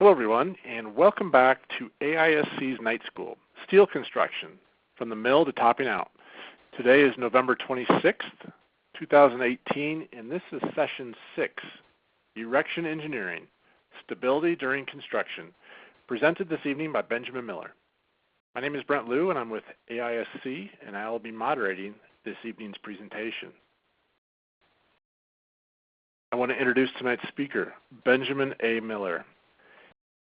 Hello everyone, and welcome back to AISC's Night School, Steel Construction, from the mill to topping out. Today is November 26th, 2018, and this is Session 6, Erection Engineering, Stability During Construction, presented this evening by Benjamin Miller. My name is Brent Liu, and I'm with AISC, and I will be moderating this evening's presentation. I want to introduce tonight's speaker, Benjamin A. Miller.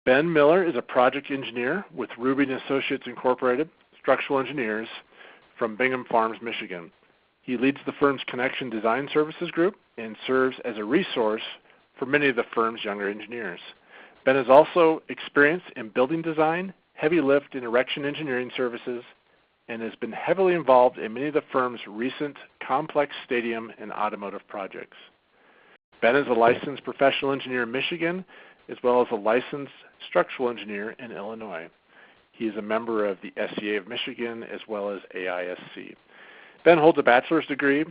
Ben Miller is a project engineer with Ruby & Associates Incorporated, structural engineers from Bingham Farms, Michigan. He leads the firm's Connection Design Services group and serves as a resource for many of the firm's younger engineers. Ben has also experience in building design, heavy lift and erection engineering services, and has been heavily involved in many of the firm's recent complex stadium and automotive projects. Ben is a licensed professional engineer in Michigan, as well as a licensed structural engineer in Illinois. He is a member of the SCA of Michigan as well as AISC. Ben holds a bachelor's degree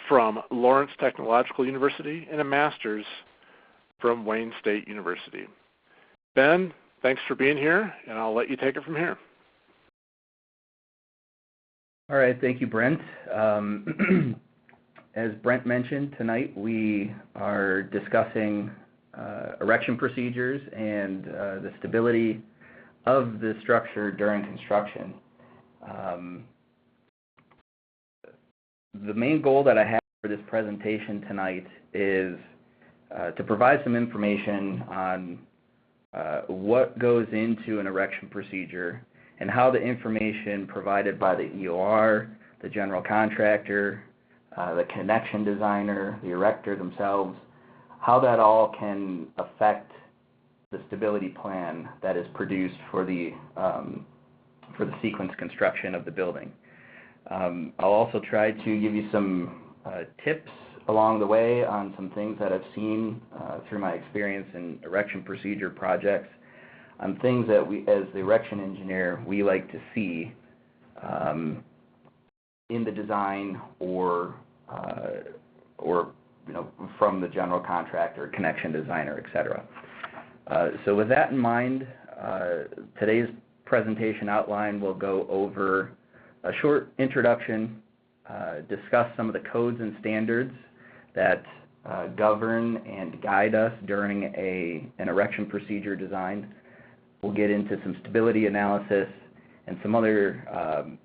from Lawrence Technological University and a master's from Wayne State University. Ben, thanks for being here, and I'll let you take it from here. All right, thank you, Brent. As Brent mentioned, tonight we are discussing erection procedures and the stability of the structure during construction. The main goal that I have for this presentation tonight is to provide some information on what goes into an erection procedure and how the information provided by the EOR, the general contractor, the connection designer, the erector themselves, how that all can affect the stability plan that is produced for the sequence construction of the building. I'll also try to give you some tips along the way on some things that I've seen through my experience in erection procedure projects, on things that we, as the erection engineer, we like to see in the design or from the general contractor, connection designer, etc. So with that in mind, today's presentation outline will go over a short introduction, discuss some of the codes and standards that govern and guide us during an erection procedure design. We'll get into some stability analysis and some other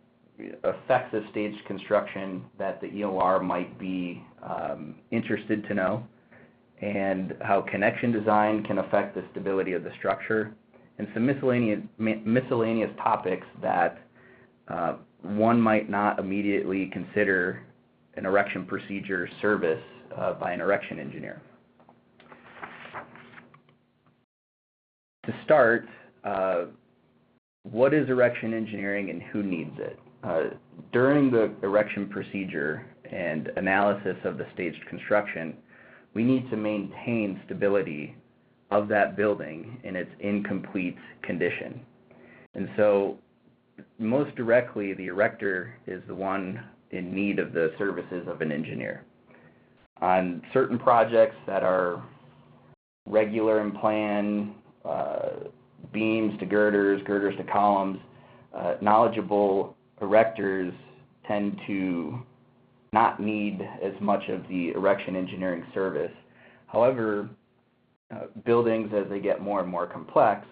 effects of staged construction that the EOR might be interested to know, and how connection design can affect the stability of the structure, and some miscellaneous topics that one might not immediately consider an erection procedure service by an erection engineer. To start, what is erection engineering and who needs it? During the erection procedure and analysis of the staged construction, we need to maintain stability of that building in its incomplete condition. And so, most directly, the erector is the one in need of the services of an engineer. On certain projects that are regular in plan, beams to girders, girders to columns, knowledgeable erectors tend to not need as much of the erection engineering service. However, buildings, as they get more and more complex,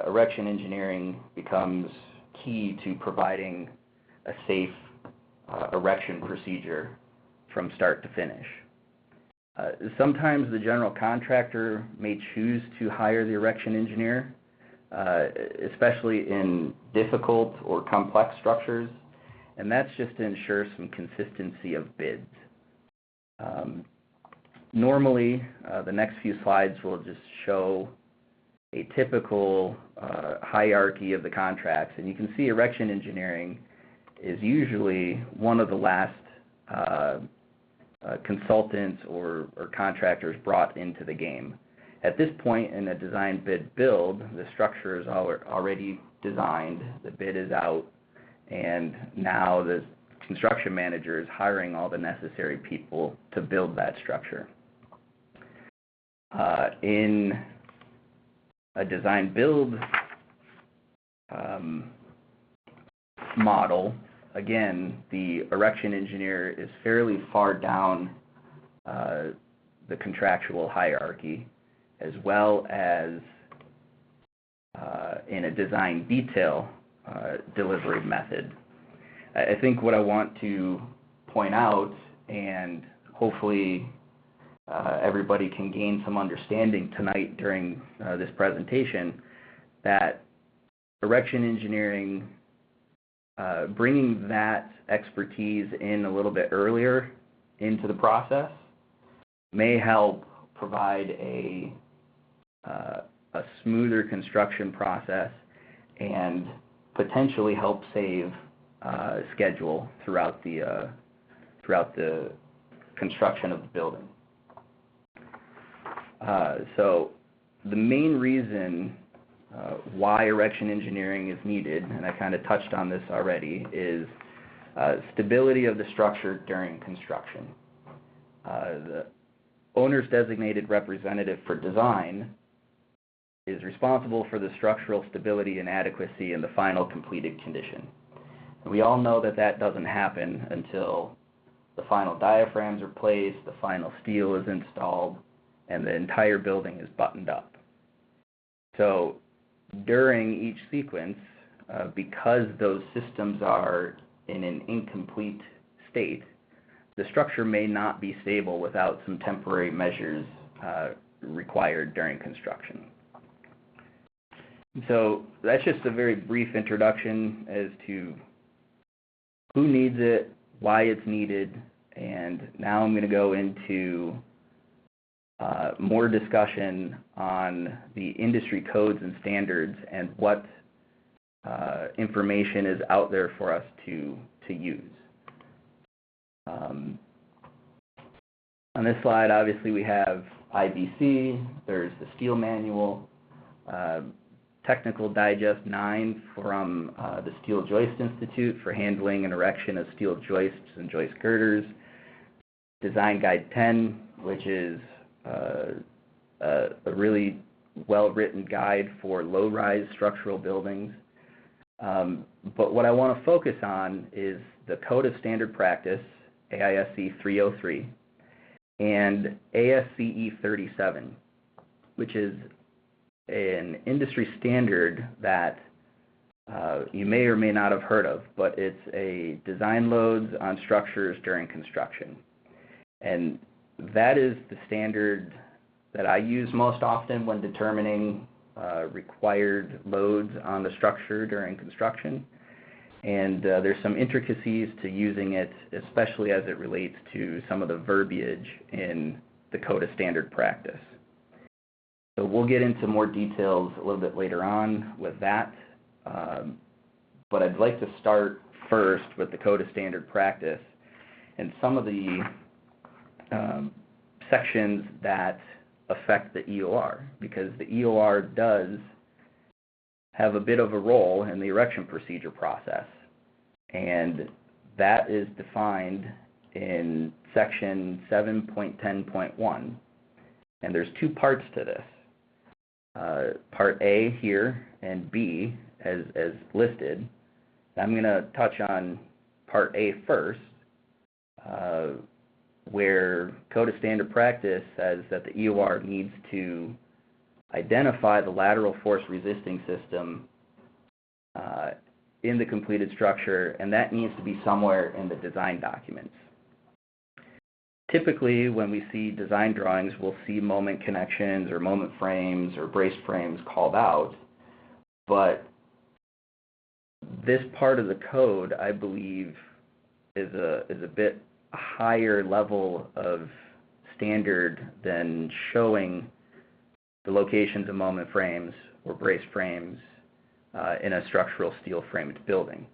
erection engineering becomes key to providing a safe erection procedure from start to finish. Sometimes the general contractor may choose to hire the erection engineer, especially in difficult or complex structures, and that's just to ensure some consistency of bids. Normally, the next few slides will just show a typical hierarchy of the contracts, and you can see erection engineering is usually one of the last consultants or contractors brought into the game. At this point in a design bid build, the structure is already designed, the bid is out, and now the construction manager is hiring all the necessary people to build that structure. In a design-build model, again, the erection engineer is fairly far down the contractual hierarchy, as well as in a design detail delivery method. I think what I want to point out, and hopefully everybody can gain some understanding tonight during this presentation, that erection engineering, bringing that expertise in a little bit earlier into the process may help provide a smoother construction process and potentially help save schedule throughout the construction of the building. So the main reason why erection engineering is needed, and I kind of touched on this already, is stability of the structure during construction. The owner's designated representative for design is responsible for the structural stability and adequacy in the final completed condition. And we all know that that doesn't happen until the final diaphragms are placed, the final steel is installed, and the entire building is buttoned up. So during each sequence, because those systems are in an incomplete state, the structure may not be stable without some temporary measures required during construction. So that's just a very brief introduction as to who needs it, why it's needed, and now I'm going to go into more discussion on the industry codes and standards and what information is out there for us to use. On this slide, obviously, we have IBC, there's the Steel Manual, Technical Digest 9 from the Steel Joist Institute for handling and erection of steel joists and joist girders, Design Guide 10, which is a really well-written guide for low-rise structural buildings. But what I want to focus on is the Code of Standard Practice, AISC 303, and ASCE 37, which is an industry standard that you may or may not have heard of, but it's a design loads on structures during construction. And that is the standard that I use most often when determining required loads on the structure during construction. And there's some intricacies to using it, especially as it relates to some of the verbiage in the Code of Standard Practice. So we'll get into more details a little bit later on with that. But I'd like to start first with the Code of Standard Practice and some of the sections that affect the EOR, because the EOR does have a bit of a role in the erection procedure process, and that is defined in section 7.10.1, and there's two parts to this. Part A here and B as listed. I'm going to touch on Part A first, where Code of Standard Practice says that the EOR needs to identify the lateral force resisting system in the completed structure, and that needs to be somewhere in the design documents. Typically, when we see design drawings, we'll see moment connections or moment frames or brace frames called out, but this part of the code, I believe, is a bit higher level of standard than showing the locations of moment frames or brace frames in a structural steel framed building.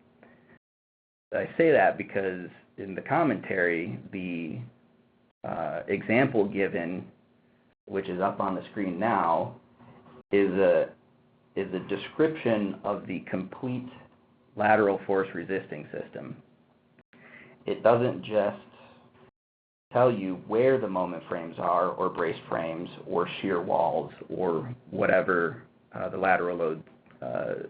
I say that because in the commentary, the example given, which is up on the screen now, is a description of the complete lateral force resisting system. It doesn't just tell you where the moment frames are, or brace frames, or shear walls, or whatever the lateral load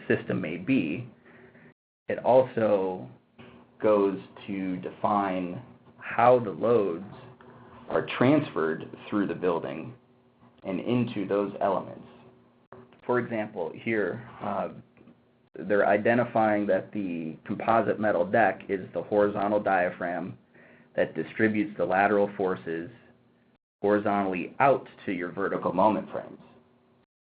system may be. It also goes to define how the loads are transferred through the building and into those elements. For example, here, they're identifying that the composite metal deck is the horizontal diaphragm that distributes the lateral forces horizontally out to your vertical moment frames.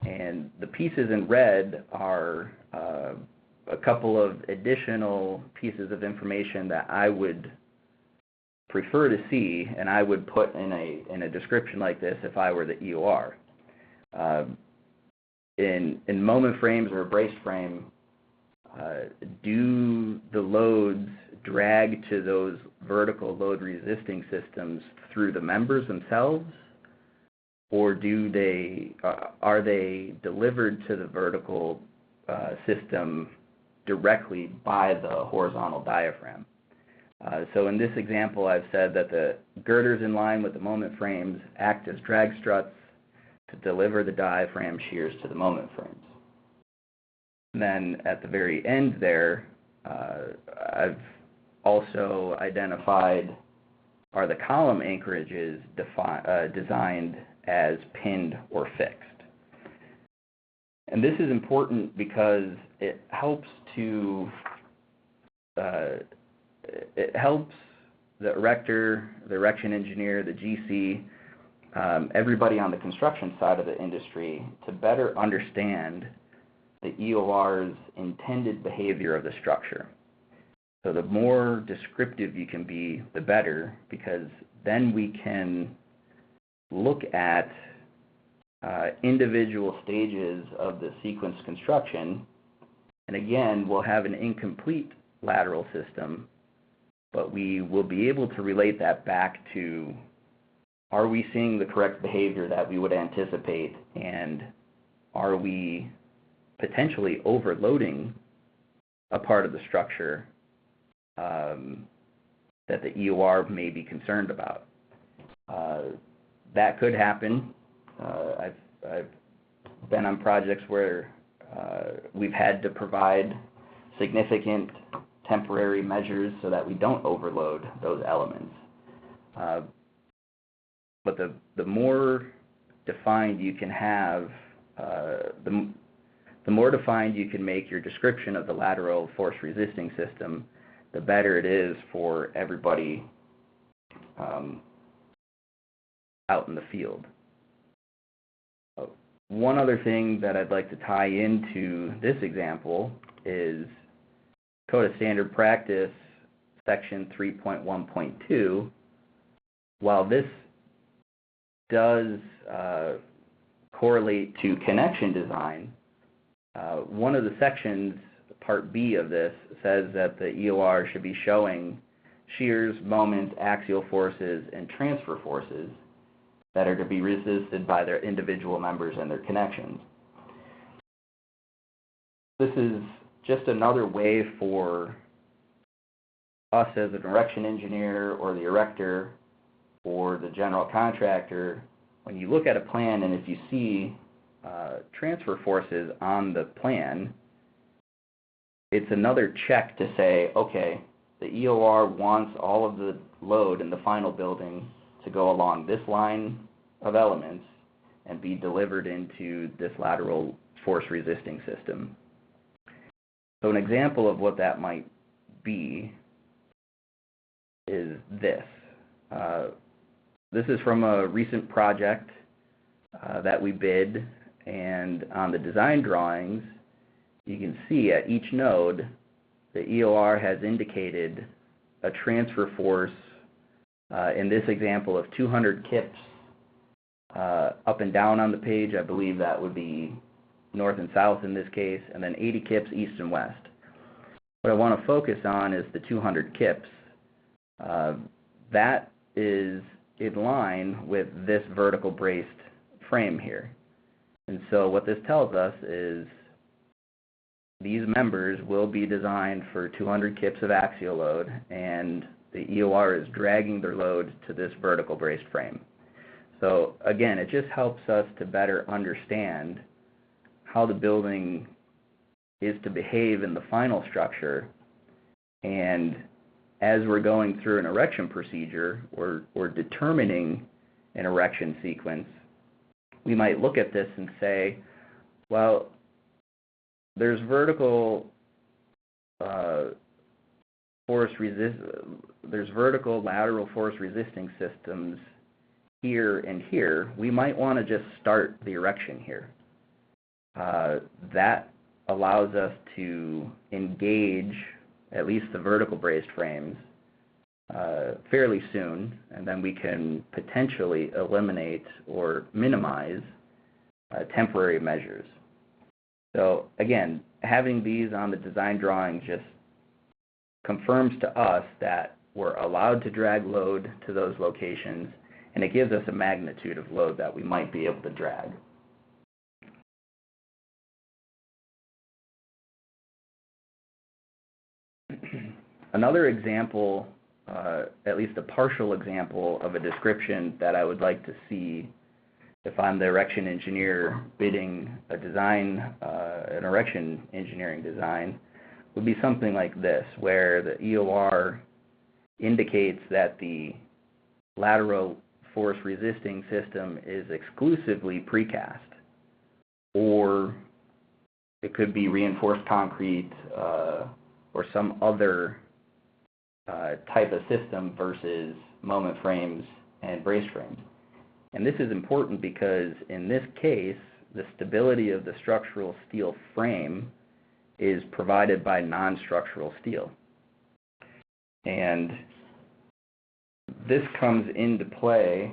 And the pieces in red are a couple of additional pieces of information that I would prefer to see, and I would put in a description like this if I were the EOR. In moment frames or a braced frame, do the loads drag to those vertical load resisting systems through the members themselves, or are they delivered to the vertical system directly by the horizontal diaphragm? So in this example, I've said that the girders in line with the moment frames act as drag struts to deliver the diaphragm shears to the moment frames. And then at the very end there, I've also identified are the column anchorages designed as pinned or fixed. And this is important because it helps the erector, the erection engineer, the GC, everybody on the construction side of the industry to better understand the EOR's intended behavior of the structure. So the more descriptive you can be, the better, because then we can look at individual stages of the sequence construction, and again, we'll have an incomplete lateral system, but we will be able to relate that back to, are we seeing the correct behavior that we would anticipate, and are we potentially overloading a part of the structure that the EOR may be concerned about. That could happen. I've been on projects where we've had to provide significant temporary measures so that we don't overload those elements. But the more defined you can have, the more defined you can make your description of the lateral force resisting system, the better it is for everybody out in the field. One other thing that I'd like to tie into this example is Code of Standard Practice, Section 3.1.2. While this does correlate to connection design, one of the sections, Part B of this, says that the EOR should be showing shears, moments, axial forces, and transfer forces that are to be resisted by their individual members and their connections. This is just another way for us as an erection engineer or the erector or the general contractor, when you look at a plan and if you see transfer forces on the plan, it's another check to say, okay, the EOR wants all of the load in the final building to go along this line of elements and be delivered into this lateral force resisting system. So an example of what that might be is this. This is from a recent project that we bid, and on the design drawings, you can see at each node, the EOR has indicated a transfer force, in this example, of 200 kips up and down on the page. I believe that would be north and south in this case, and then 80 kips east and west. What I want to focus on is the 200 kips. That is in line with this vertical braced frame here. And so what this tells us is these members will be designed for 200 kips of axial load, and the EOR is dragging their load to this vertical braced frame. So again, it just helps us to better understand how the building is to behave in the final structure. And as we're going through an erection procedure or determining an erection sequence, we might look at this and say, well, there's vertical lateral force resisting systems here and here. We might want to just start the erection here. That allows us to engage at least the vertical braced frames fairly soon, and then we can potentially eliminate or minimize temporary measures. So again, having these on the design drawing just confirms to us that we're allowed to drag load to those locations, and it gives us a magnitude of load that we might be able to drag. Another example, at least a partial example of a description that I would like to see if I'm the erection engineer bidding a design, an erection engineering design, would be something like this, where the EOR indicates that the lateral force resisting system is exclusively precast, or it could be reinforced concrete or some other type of system versus moment frames and brace frames. And this is important because in this case, the stability of the structural steel frame is provided by non-structural steel. And this comes into play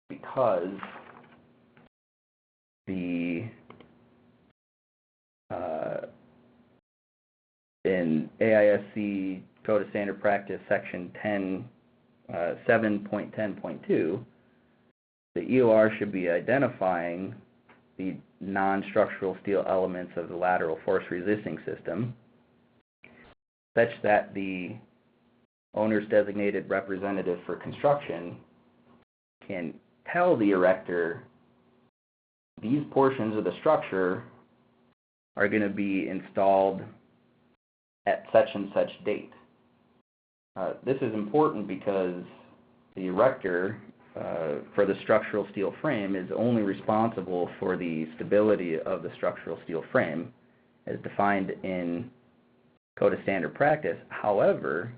because the in AISC Code of Standard Practice Section 7.10.2, the EOR should be identifying the non-structural steel elements of the lateral force resisting system such that the owner's designated representative for construction can tell the erector these portions of the structure are going to be installed at such and such date. This is important because the erector for the structural steel frame is only responsible for the stability of the structural steel frame as defined in Code of Standard Practice. However,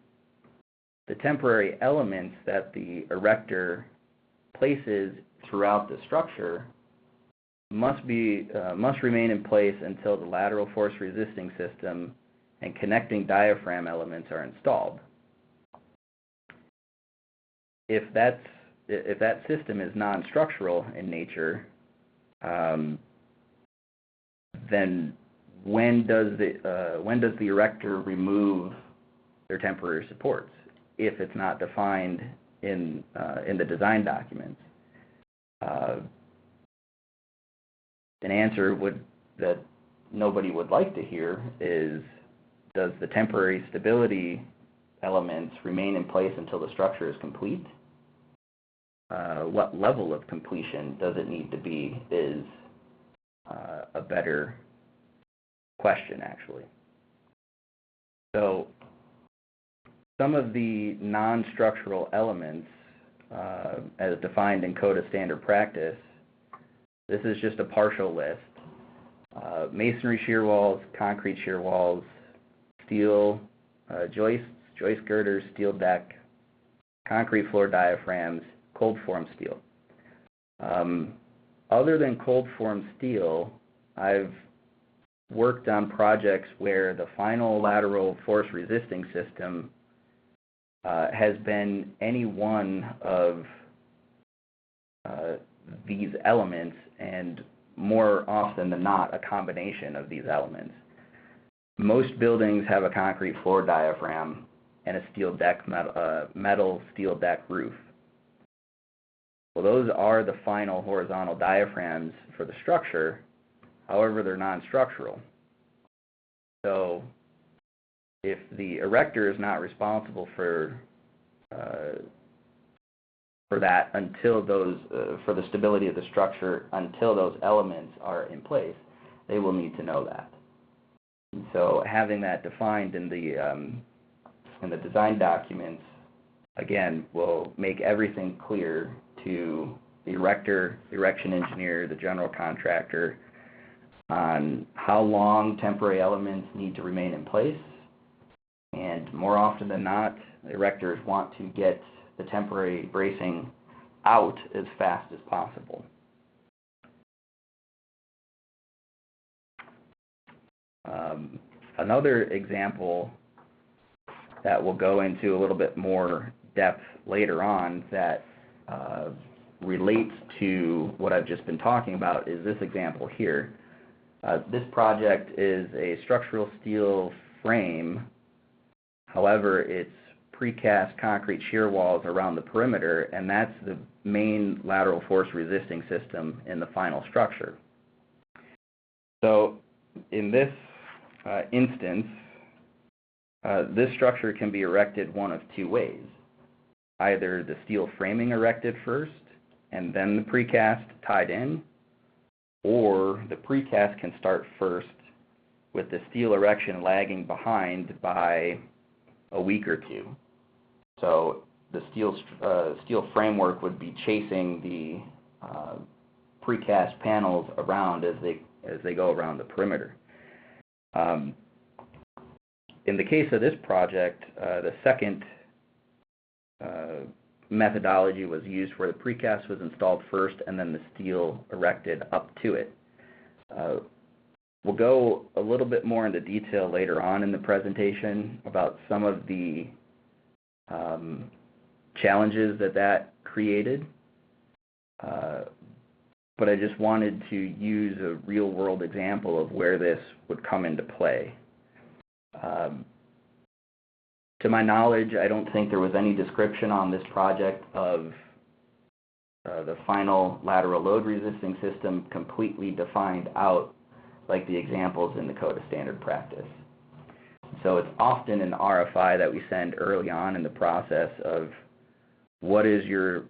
the temporary elements that the erector places throughout the structure must remain in place until the lateral force resisting system and connecting diaphragm elements are installed. If that system is non-structural in nature, then when does the erector remove their temporary supports if it's not defined in the design documents? An answer that nobody would like to hear is, does the temporary stability elements remain in place until the structure is complete? What level of completion does it need to be is a better question, actually. So some of the non-structural elements as defined in Code of Standard Practice, this is just a partial list. Masonry shear walls, concrete shear walls, steel joists, joist girders, steel deck, concrete floor diaphragms, cold form steel. Other than cold form steel, I've worked on projects where the final lateral force resisting system has been any one of these elements, and more often than not, a combination of these elements. Most buildings have a concrete floor diaphragm and a steel deck, metal steel deck roof. Well, those are the final horizontal diaphragms for the structure. However, they're non-structural. So if the erector is not responsible for for that until those, for the stability of the structure until those elements are in place. They will need to know that. And so having that defined in the design documents, again, will make everything clear to the erector, the erection engineer, the general contractor, on how long temporary elements need to remain in place. And more often than not, the erectors want to get the temporary bracing out as fast as possible. Another example that we'll go into a little bit more depth later on that relates to what I've just been talking about is this example here. This project is a structural steel frame. However, it's precast concrete shear walls around the perimeter, and that's the main lateral force resisting system in the final structure. So in this instance, this structure can be erected one of two ways. Either the steel framing erected first and then the precast tied in, or the precast can start first with the steel erection lagging behind by a week or two. So the steel framework would be chasing the precast panels around as they go around the perimeter. In the case of this project, the second methodology was used where the precast was installed first and then the steel erected up to it. We'll go a little bit more into detail later on in the presentation about some of the challenges that created, but I just wanted to use a real-world example of where this would come into play. To my knowledge, I don't think there was any description on this project of the final lateral load resisting system completely defined out like the examples in the Code of Standard Practice. So it's often an RFI that we send early on in the process of what is your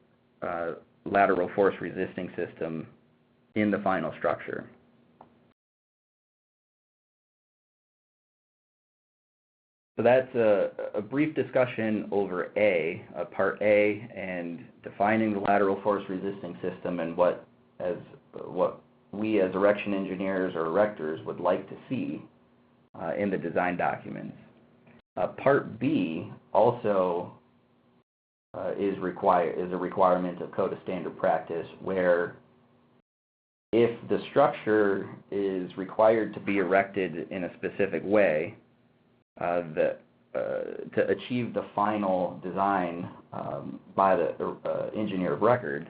lateral force resisting system in the final structure. So that's a brief discussion over Part A, and defining the lateral force resisting system and what we as erection engineers or erectors would like to see in the design documents. Part B also is a requirement of Code of Standard Practice, where if the structure is required to be erected in a specific way, to achieve the final design by the engineer of record,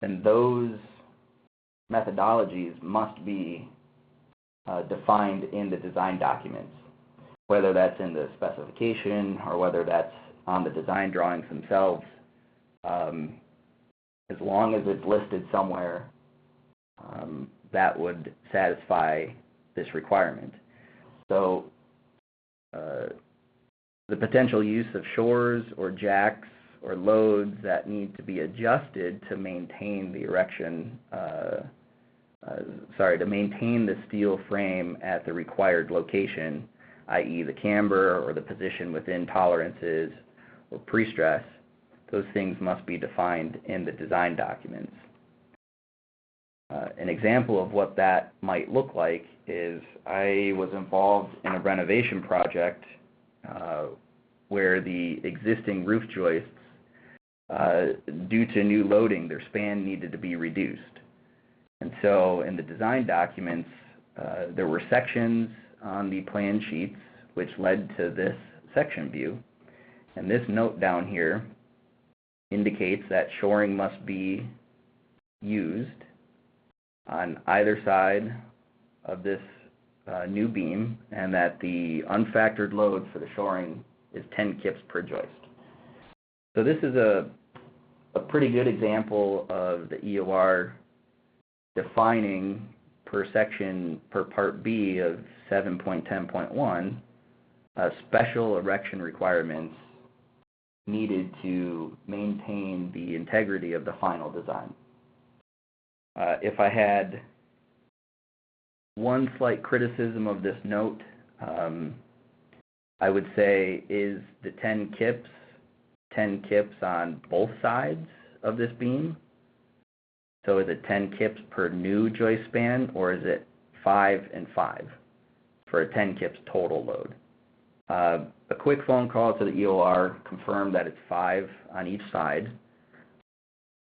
then those methodologies must be defined in the design documents, whether that's in the specification or whether that's on the design drawings themselves. As long as it's listed somewhere, that would satisfy this requirement. So the potential use of shores or jacks or loads that need to be adjusted to maintain the erection, to maintain the steel frame at the required location, i.e. the camber or the position within tolerances or pre-stress, those things must be defined in the design documents. An example of what that might look like is I was involved in a renovation project where the existing roof joists, due to new loading, their span needed to be reduced. And so in the design documents, there were sections on the plan sheets which led to this section view. And this note down here indicates that shoring must be used on either side of this new beam, and that the unfactored load for the shoring is 10 kips per joist. So this is a pretty good example of the EOR defining per section, per Part B of 7.10.1, special erection requirements needed to maintain the integrity of the final design. If I had one slight criticism of this note, I would say, is the 10 kips on both sides of this beam? So is it 10 kips per new joist span, or is it 5 and 5 for a 10 kips total load? A quick phone call to the EOR confirmed that it's 5 on each side,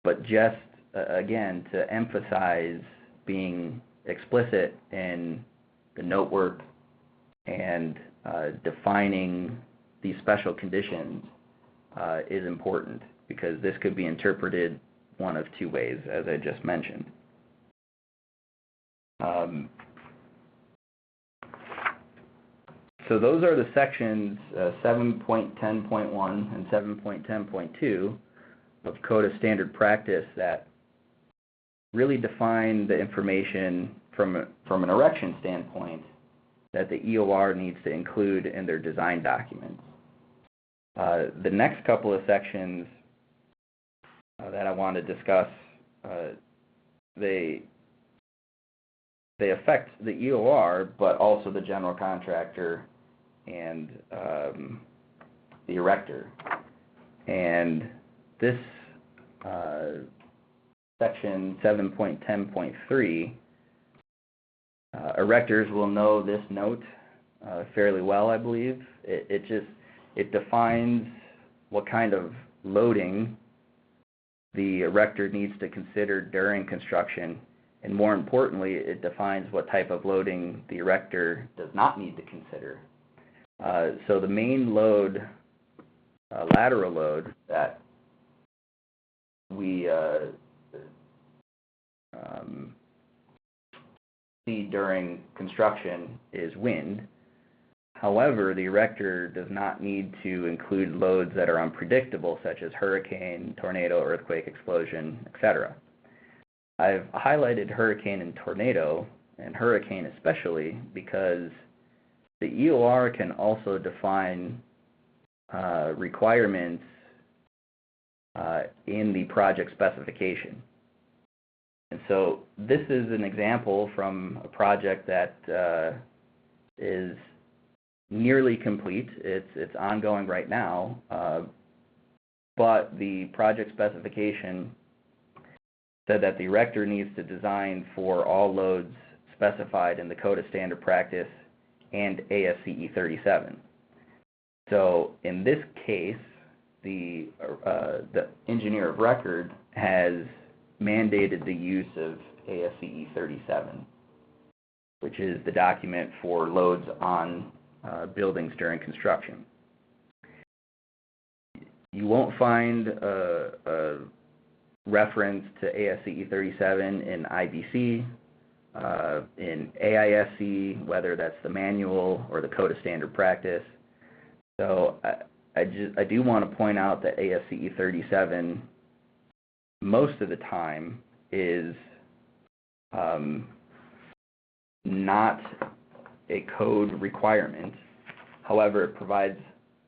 but just, again, to emphasize being explicit in the note work and defining these special conditions is important, because this could be interpreted one of two ways, as I just mentioned. So those are the sections 7.10.1 and 7.10.2 of Code of Standard Practice that really define the information from an erection standpoint that the EOR needs to include in their design documents. The next couple of sections that I want to discuss, they affect the EOR, but also the general contractor and the erector. And this section 7.10.3, erectors will know this note fairly well, I believe. It defines what kind of loading the erector needs to consider during construction, and more importantly, it defines what type of loading the erector does not need to consider. So the main load, lateral load, that we see during construction is wind. However, the erector does not need to include loads that are unpredictable, such as hurricane, tornado, earthquake, explosion, etc. I've highlighted hurricane and tornado, and hurricane especially, because the EOR can also define requirements in the project specification. And so this is an example from a project that is nearly complete. It's ongoing right now, but the project specification said that the erector needs to design for all loads specified in the Code of Standard Practice and ASCE 37. So in this case, the engineer of record has mandated the use of ASCE 37, which is the document for loads on buildings during construction. You won't find a reference to ASCE 37 in IBC, in AISC, whether that's the manual or the Code of Standard Practice. So I do want to point out that ASCE 37 most of the time is not a code requirement. However, it provides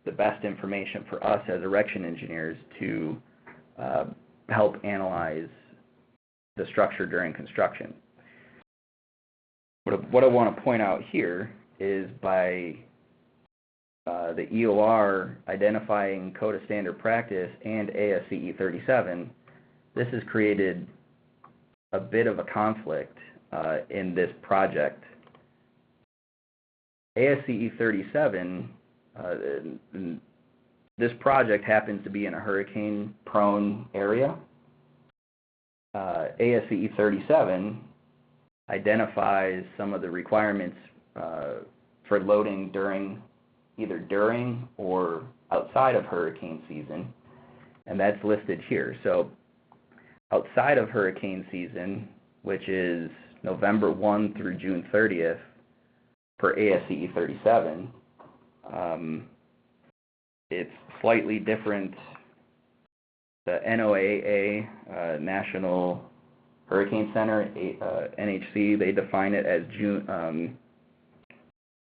the best information for us as erection engineers to help analyze the structure during construction. What I want to point out here is by the EOR identifying Code of Standard Practice and ASCE 37, this has created a bit of a conflict in this project. ASCE 37, this project happens to be in a hurricane-prone area. ASCE 37 identifies some of the requirements for loading either during or outside of hurricane season, and that's listed here. So outside of hurricane season, which is November 1 through June 30th for ASCE 37, it's slightly different. The NOAA, National Hurricane Center, NHC, they define it as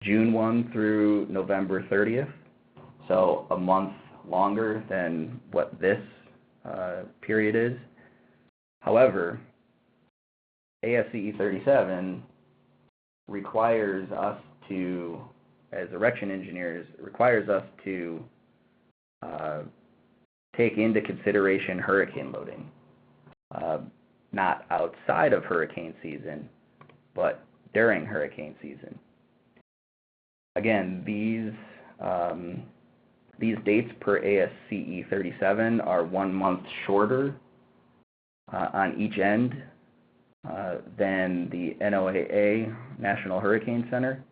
June 1 through November 30th, so a month longer than what this period is. However, ASCE 37 requires us to, as erection engineers, requires us to take into consideration hurricane loading, not outside of hurricane season, but during hurricane season. Again, these dates per ASCE 37 are 1 month shorter on each end than the NOAA, National Hurricane Center.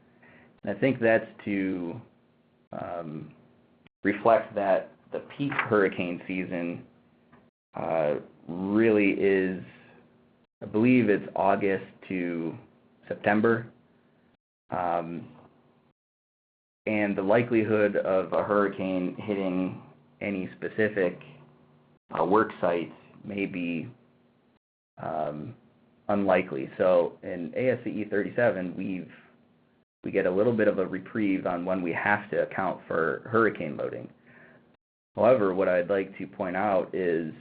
And I think that's to reflect that the peak hurricane season really is, I believe it's August to September. And the likelihood of a hurricane hitting any specific work site may be unlikely. So in ASCE 37, we get a little bit of a reprieve on when we have to account for hurricane loading. However, what I'd like to point out is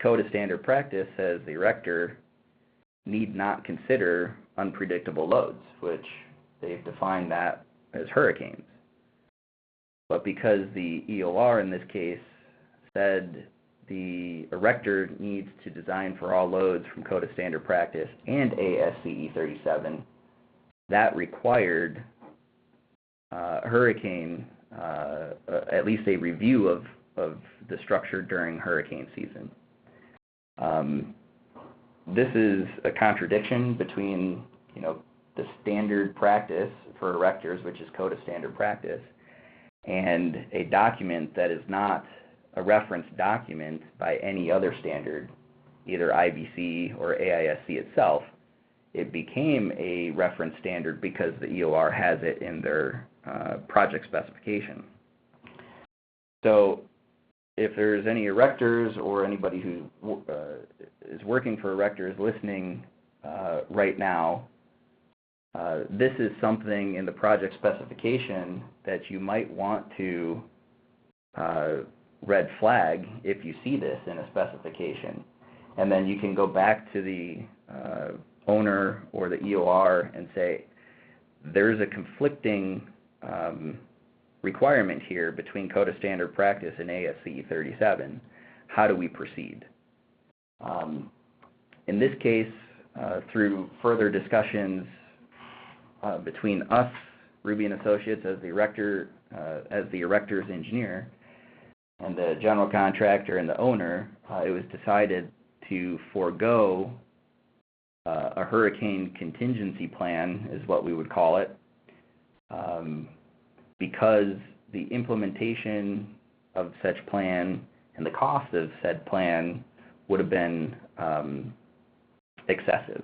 Code of Standard Practice says the erector need not consider unpredictable loads, which they've defined that as hurricanes. But because the EOR in this case said the erector needs to design for all loads from Code of Standard Practice and ASCE 37, that required hurricane, at least a review of the structure during hurricane season. This is a contradiction between, the standard practice for erectors, which is Code of Standard Practice, and a document that is not a reference document by any other standard, either IBC or AISC itself. It became a reference standard because the EOR has it in their project specification. So if there's any erectors or anybody who is working for erectors listening right now, this is something in the project specification that you might want to red flag if you see this in a specification. And then you can go back to the owner or the EOR and say, there's a conflicting requirement here between Code of Standard Practice and ASCE 37. How do we proceed? In this case, through further discussions between us, Ruby and Associates, as the erector's engineer, and the general contractor and the owner, it was decided to forego a hurricane contingency plan, is what we would call it, because the implementation of such plan and the cost of said plan would have been excessive.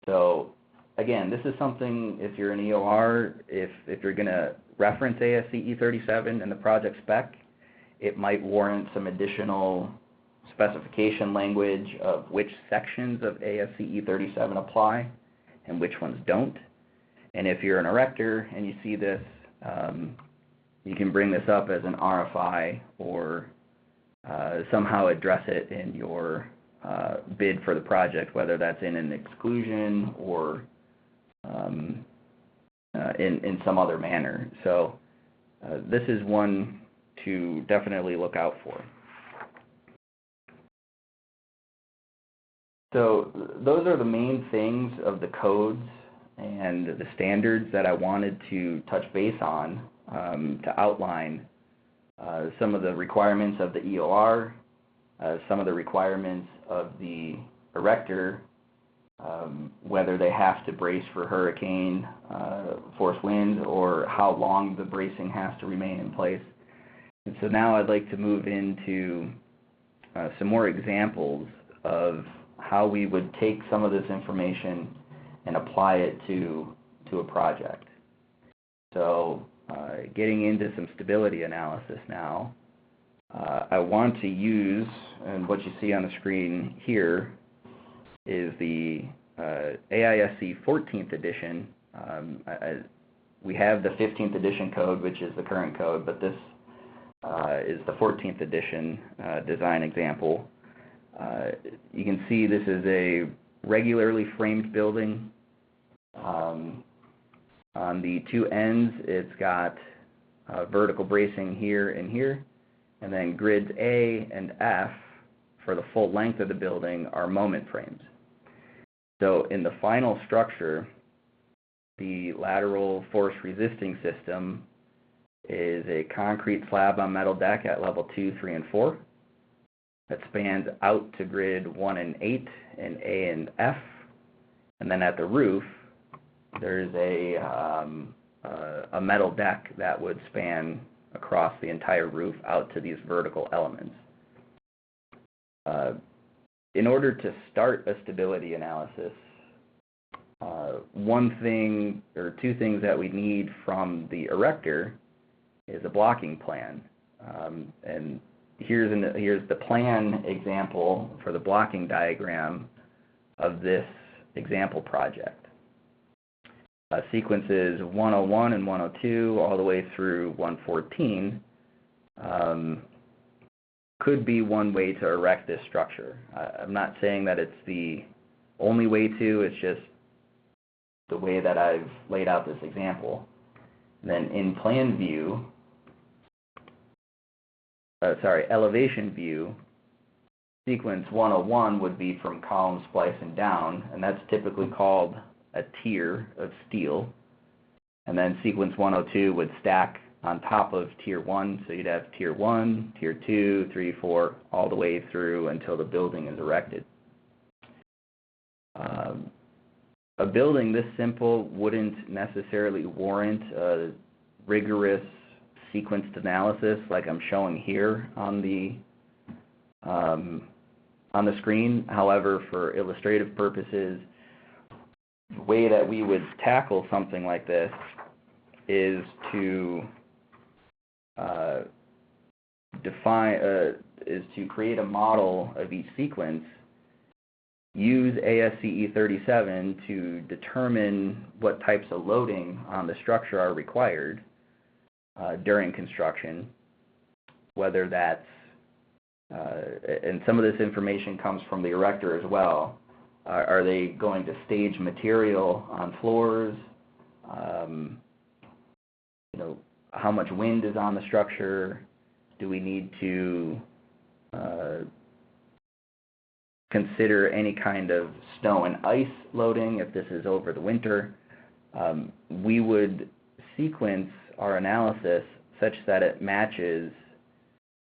So again, this is something, if you're an EOR, if you're going to reference ASCE 37 in the project spec, it might warrant some additional specification language of which sections of ASCE 37 apply and which ones don't. And if you're an erector and you see this, you can bring this up as an RFI or somehow address it in your bid for the project, whether that's in an exclusion or in some other manner. So this is one to definitely look out for. So those are the main things of the codes and the standards that I wanted to touch base on to outline some of the requirements of the EOR, some of the requirements of the erector, whether they have to brace for hurricane force winds or how long the bracing has to remain in place. And so now I'd like to move into some more examples of how we would take some of this information and apply it to a project. So getting into some stability analysis now, I want to use, and what you see on the screen here is the AISC 14th edition. We have the 15th edition code, which is the current code, but this is the 14th edition design example. You can see this is a regularly framed building. On the two ends, it's got vertical bracing here and here, and then grids A and F for the full length of the building are moment frames. So in the final structure, the lateral force resisting system is a concrete slab on metal deck at level 2, 3, and 4 that spans out to grid 1 and 8 in A and F, and then at the roof there's a metal deck that would span across the entire roof out to these vertical elements. In order to start a stability analysis, one thing or two things that we need from the erector is a blocking plan. And here's the plan example for the blocking diagram of this example project. Sequences 101 and 102 all the way through 114 could be one way to erect this structure. I'm not saying that it's the only way to, it's just the way that I've laid out this example. And then in plan view, elevation view, sequence 101 would be from column splice and down, and that's typically called a tier of steel. And then sequence 102 would stack on top of tier 1, so you'd have tier 1, tier 2, 3, 4, all the way through until the building is erected. A building this simple wouldn't necessarily warrant a rigorous sequenced analysis like I'm showing here on the screen. However, for illustrative purposes, the way that we would tackle something like this is to create a model of each sequence, use ASCE 37 to determine what types of loading on the structure are required during construction, whether that's, and some of this information comes from the erector as well. Are they going to stage material on floors? How much wind is on the structure? Do we need to consider any kind of snow and ice loading if this is over the winter? We would sequence our analysis such that it matches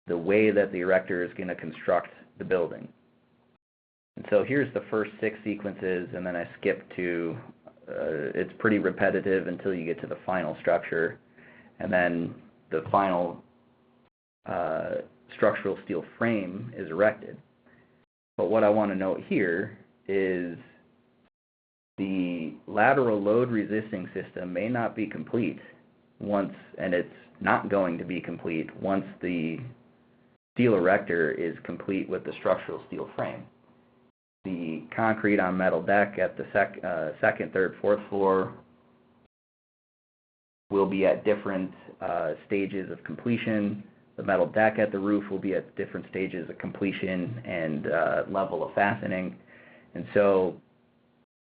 the way that the erector is going to construct the building. And so here's the first 6 sequences, and then I skip to, it's pretty repetitive until you get to the final structure, and then the final structural steel frame is erected. But what I want to note here is the lateral load resisting system may not be complete once, and it's not going to be complete once the steel erector is complete with the structural steel frame. The concrete on metal deck at the second, third, fourth floor will be at different stages of completion. The metal deck at the roof will be at different stages of completion and level of fastening. And so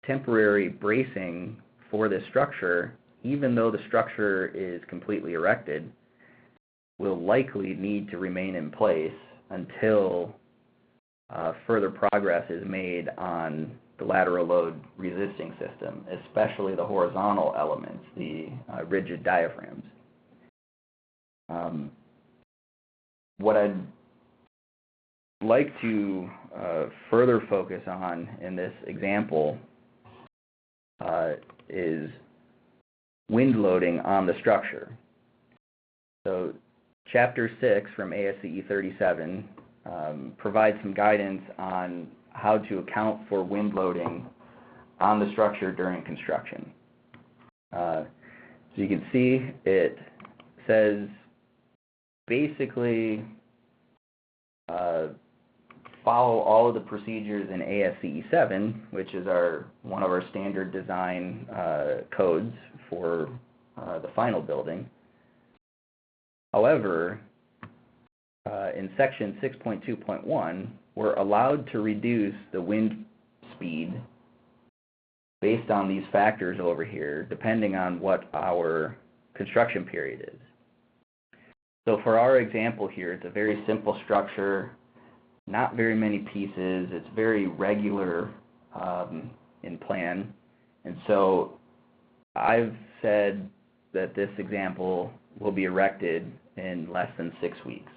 temporary bracing for this structure, even though the structure is completely erected, will likely need to remain in place until further progress is made on the lateral load resisting system, especially the horizontal elements, the rigid diaphragms. What I'd like to further focus on in this example is wind loading on the structure. So Chapter 6 from ASCE 37 provides some guidance on how to account for wind loading on the structure during construction. So you can see it says basically follow all of the procedures in ASCE 7, which is one of our standard design codes for the final building. However, in section 6.2.1, we're allowed to reduce the wind speed based on these factors over here, depending on what our construction period is. So for our example here, it's a very simple structure, not very many pieces, it's very regular in plan. And so I've said that this example will be erected in less than 6 weeks.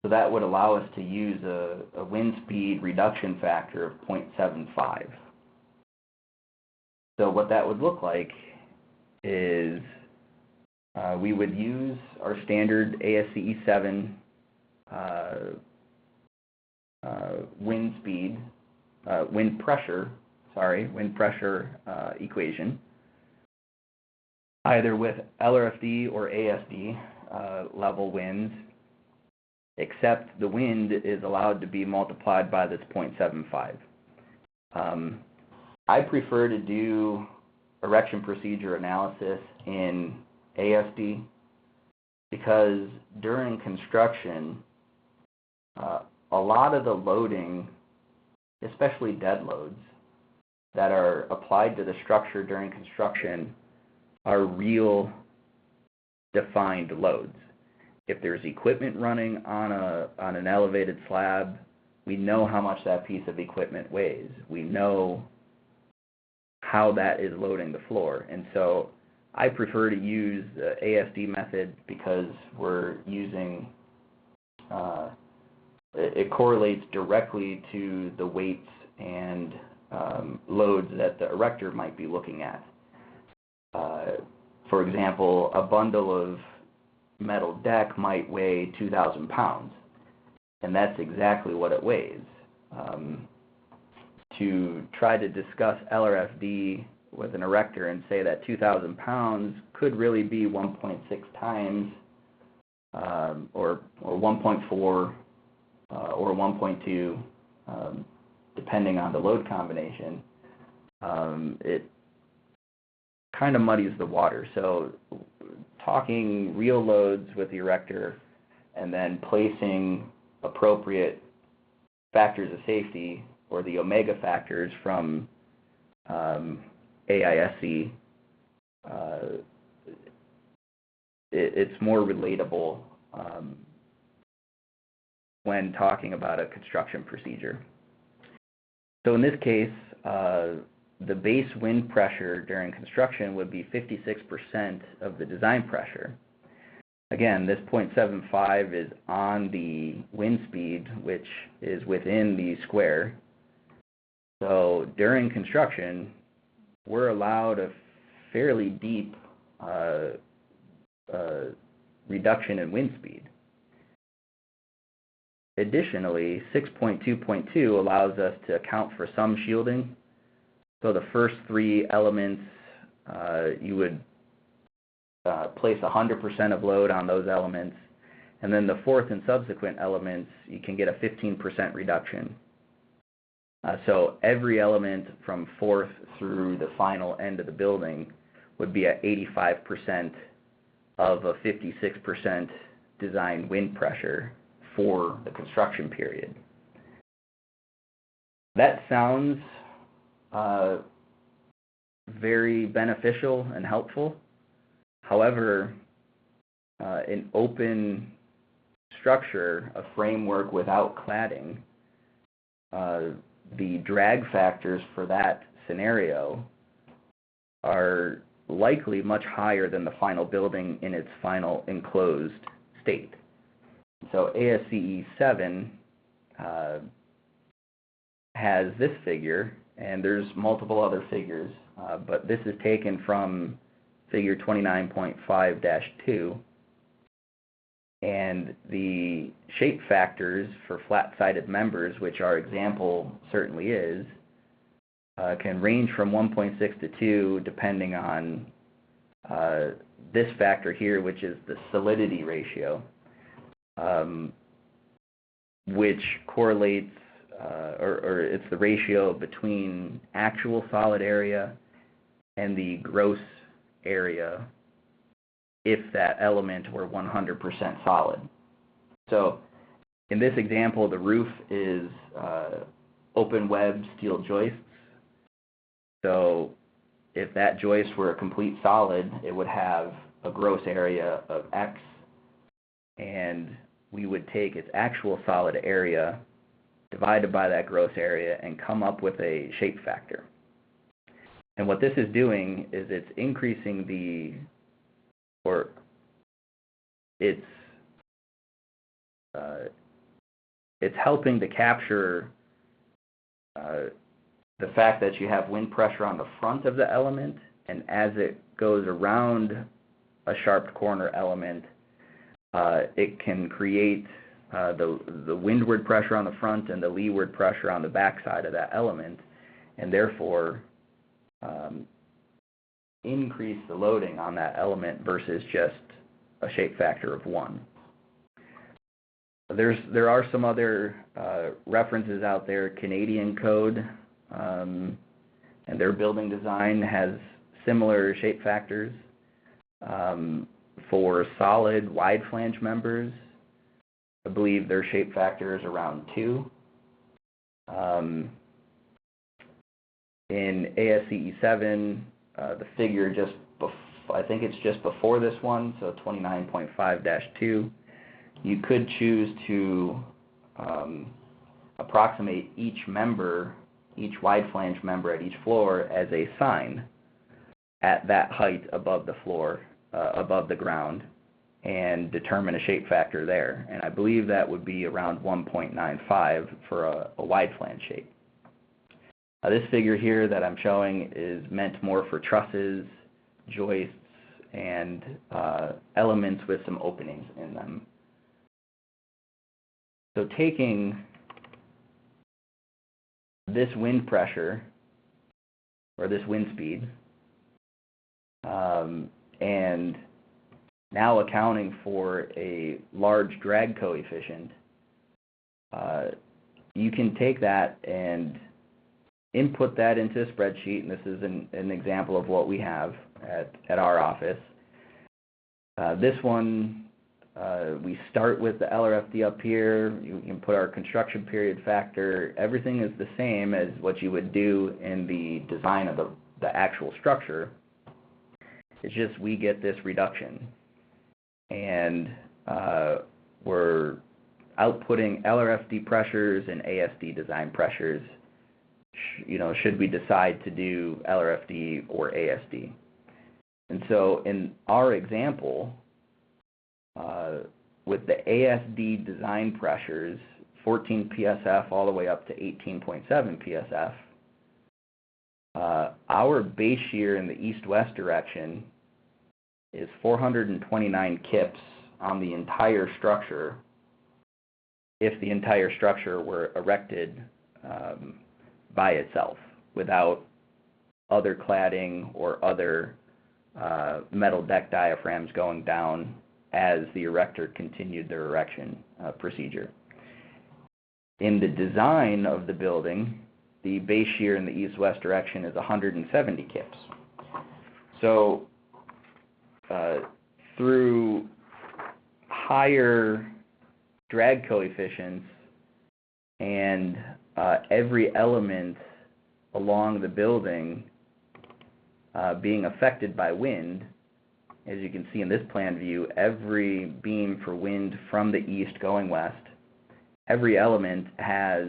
So that would allow us to use a wind speed reduction factor of 0.75. So what that would look like is we would use our standard ASCE 7 wind pressure equation, either with LRFD or ASD level winds, except the wind is allowed to be multiplied by this 0.75. I prefer to do erection procedure analysis in ASD because during construction, a lot of the loading, especially dead loads, that are applied to the structure during construction are real defined loads. If there's equipment running on an elevated slab, we know how much that piece of equipment weighs. We know how that is loading the floor. And so I prefer to use the ASD method because we're using, it correlates directly to the weights and loads that the erector might be looking at. For example, a bundle of metal deck might weigh 2,000 pounds, and that's exactly what it weighs. To try to discuss LRFD with an erector and say that 2,000 pounds could really be 1.6 times or 1.4 or 1.2, depending on the load combination, it kind of muddies the water. So talking real loads with the erector and then placing appropriate factors of safety or the omega factors from AISC, it's more relatable when talking about a construction procedure. So in this case, the base wind pressure during construction would be 56% of the design pressure. Again, this 0.75 is on the wind speed, which is within the square. So during construction, we're allowed a fairly deep reduction in wind speed. Additionally, 6.2.2 allows us to account for some shielding. So the first three elements, you would place 100% of load on those elements. And then the fourth and subsequent elements, you can get a 15% reduction. So every element from fourth through the final end of the building would be at 85% of a 56% design wind pressure for the construction period. That sounds very beneficial and helpful. However, an open structure, a framework without cladding, the drag factors for that scenario are likely much higher than the final building in its final enclosed state. So ASCE 7 has this figure, and there's multiple other figures, but this is taken from figure 29.5-2, and the shape factors for flat-sided members, which our example certainly is, can range from 1.6 to 2 depending on this factor here, which is the solidity ratio, which correlates, or it's the ratio between actual solid area and the gross area if that element were 100% solid. So in this example, the roof is open web steel joists. So if that joist were a complete solid, it would have a gross area of X, and we would take its actual solid area divided by that gross area and come up with a shape factor. And what this is doing is it's increasing it's helping to capture the fact that you have wind pressure on the front of the element, and as it goes around a sharp corner element, it can create the windward pressure on the front and the leeward pressure on the back side of that element, and therefore increase the loading on that element versus just a shape factor of 1. There are some other references out there. Canadian code and their building design has similar shape factors. For solid wide flange members, I believe their shape factor is around 2. In ASCE 7, the figure I think it's just before this one, so 29.5-2, you could choose to approximate each wide flange member at each floor as a sign at that height above the floor, above the ground, and determine a shape factor there. And I believe that would be around 1.95 for a wide flange shape. This figure here that I'm showing is meant more for trusses, joists, and elements with some openings in them. So taking this wind pressure, or this wind speed, and now accounting for a large drag coefficient, you can take that and input that into a spreadsheet, and this is an example of what we have at our office. This one, we start with the LRFD up here. You can put our construction period factor. Everything is the same as what you would do in the design of the actual structure. It's just we get this reduction. And we're outputting LRFD pressures and ASD design pressures, should we decide to do LRFD or ASD. And so in our example, with the ASD design pressures, 14 PSF all the way up to 18.7 PSF, our base shear in the east-west direction is 429 kips on the entire structure if the entire structure were erected by itself without other cladding or other metal deck diaphragms going down as the erector continued their erection procedure. In the design of the building, the base shear in the east-west direction is 170 kips. So through higher drag coefficients and every element along the building being affected by wind, as you can see in this plan view, every beam for wind from the east going west, every element has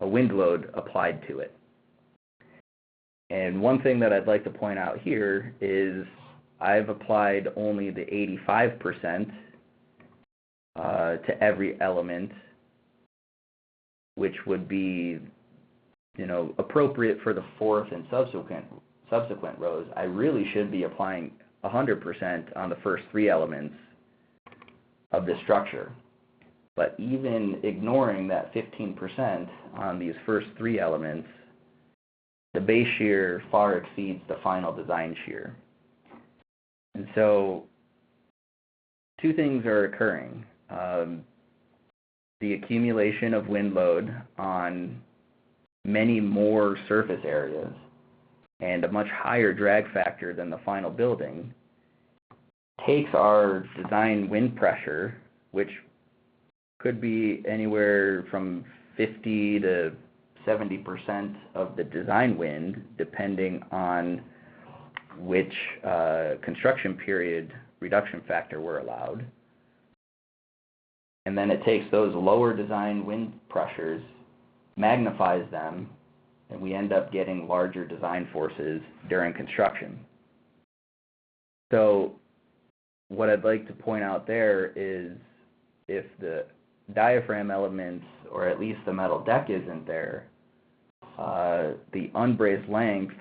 a wind load applied to it. And one thing that I'd like to point out here is I've applied only the 85% to every element, which would be, appropriate for the fourth and subsequent rows. I really should be applying 100% on the first 3 elements of the structure. But even ignoring that 15% on these first 3 elements, the base shear far exceeds the final design shear. And so 2 things are occurring. The accumulation of wind load on many more surface areas and a much higher drag factor than the final building takes our design wind pressure, which could be anywhere from 50 to 70% of the design wind, depending on which construction period reduction factor we're allowed. And then it takes those lower design wind pressures, magnifies them, and we end up getting larger design forces during construction. So what I'd like to point out there is if the diaphragm elements, or at least the metal deck isn't there, the unbraced length